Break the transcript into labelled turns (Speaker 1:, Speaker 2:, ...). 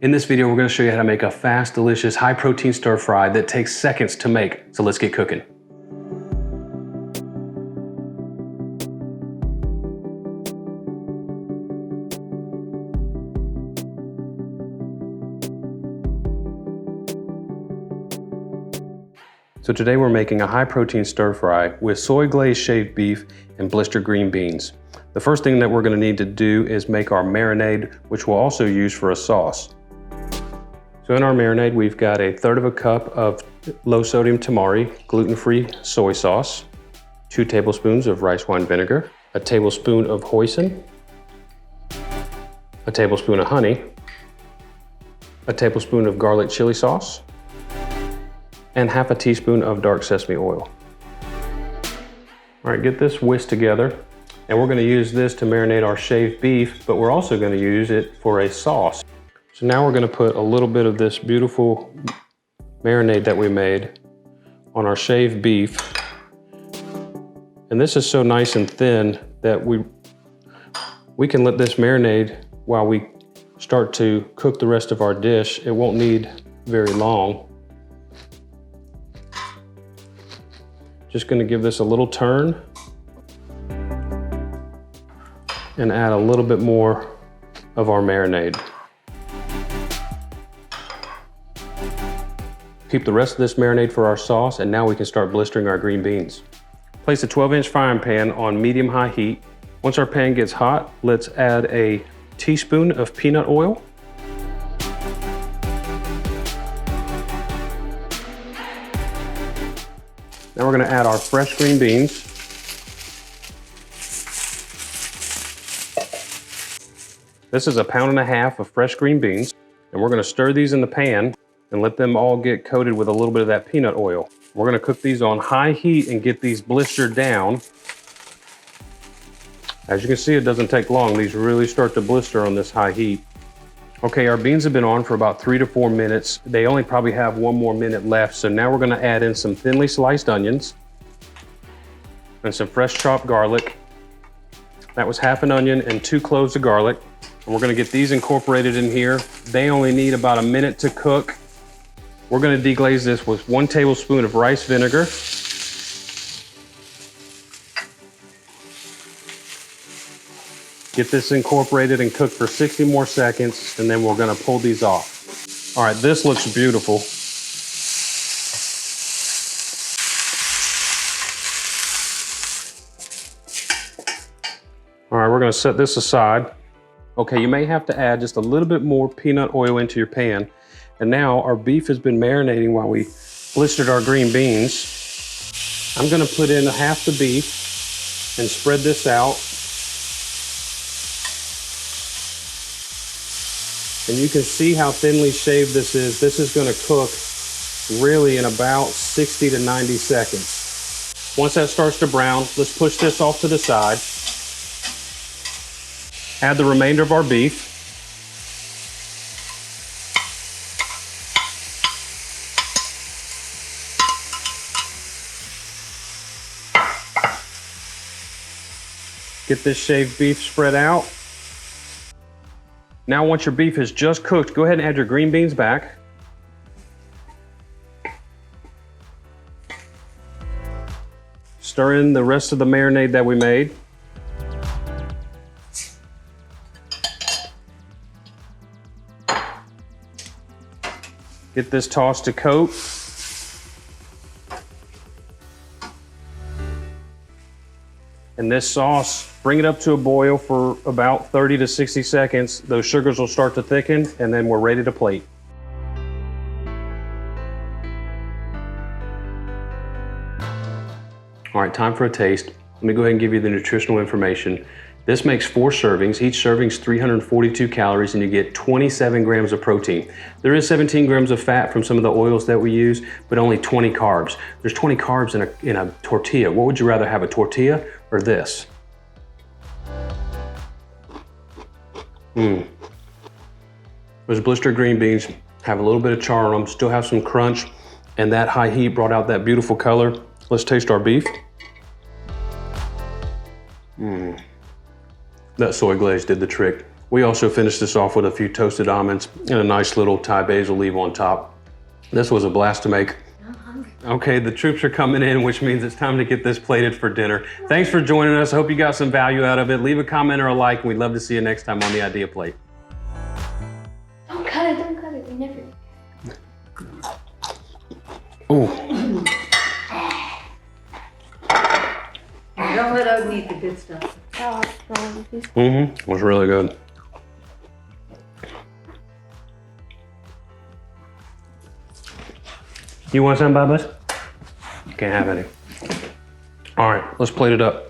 Speaker 1: In this video, we're going to show you how to make a fast, delicious, high-protein stir-fry that takes seconds to make. So let's get cooking. So today we're making a high-protein stir-fry with soy-glazed shaved beef and blistered green beans. The first thing that we're going to need to do is make our marinade, which we'll also use for a sauce. So in our marinade, we've got a 1/3 cup of low sodium tamari, gluten-free soy sauce, 2 tablespoons of rice wine vinegar, a tablespoon of hoisin, a tablespoon of honey, a tablespoon of garlic chili sauce, and 1/2 teaspoon of dark sesame oil. All right, get this whisked together, and we're going to use this to marinate our shaved beef, but we're also going to use it for a sauce. So now we're going to put a little bit of this beautiful marinade that we made on our shaved beef. And this is so nice and thin that we can let this marinade while we start to cook the rest of our dish. It won't need very long. Just going to give this a little turn and add a little bit more of our marinade. Keep the rest of this marinade for our sauce, and now we can start blistering our green beans. Place a 12-inch frying pan on medium-high heat. Once our pan gets hot, let's add a teaspoon of peanut oil. Now we're going to add our fresh green beans. This is 1.5 pounds of fresh green beans, and we're going to stir these in the pan and let them all get coated with a little bit of that peanut oil. We're going to cook these on high heat and get these blistered down. As you can see, it doesn't take long. These really start to blister on this high heat. Okay, our beans have been on for about 3 to 4 minutes. They only probably have 1 more minute left. So now we're going to add in some thinly sliced onions and some fresh chopped garlic. That was 1/2 onion and 2 cloves of garlic. And we're going to get these incorporated in here. They only need about a minute to cook. We're going to deglaze this with 1 tablespoon of rice vinegar. Get this incorporated and cooked for 60 more seconds, and then we're going to pull these off. All right, this looks beautiful. All right, we're going to set this aside. Okay, you may have to add just a little bit more peanut oil into your pan. And now our beef has been marinating while we blistered our green beans. I'm going to put in 1/2 the beef and spread this out. And you can see how thinly shaved this is. This is going to cook really in about 60 to 90 seconds. Once that starts to brown, let's push this off to the side. Add the remainder of our beef. Get this shaved beef spread out. Now once your beef is just cooked, go ahead and add your green beans back. Stir in the rest of the marinade that we made. Get this tossed to coat. And this sauce, bring it up to a boil for about 30 to 60 seconds. Those sugars will start to thicken, and then we're ready to plate. All right, time for a taste. Let me go ahead and give you the nutritional information. This makes 4 servings. Each serving is 342 calories, and you get 27 grams of protein. There is 17 grams of fat from some of the oils that we use, but only 20 carbs. There's 20 carbs in a tortilla. What would you rather have, a tortilla or this? Those blistered green beans have a little bit of char on them, still have some crunch, and that high heat brought out that beautiful color. Let's taste our beef. That soy glaze did the trick. We also finished this off with a few toasted almonds and a nice little Thai basil leaf on top. This was a blast to make. Okay, the troops are coming in, which means it's time to get this plated for dinner. Thanks for joining us. I hope you got some value out of it. Leave a comment or a like, and we'd love to see you next time on The Idea Plate.
Speaker 2: Don't cut it, don't cut it. We never.
Speaker 1: Ooh.
Speaker 3: Don't let Odin eat the good stuff.
Speaker 1: It was really good. You want some, Bubba's? Can't have any. All right, let's plate it up.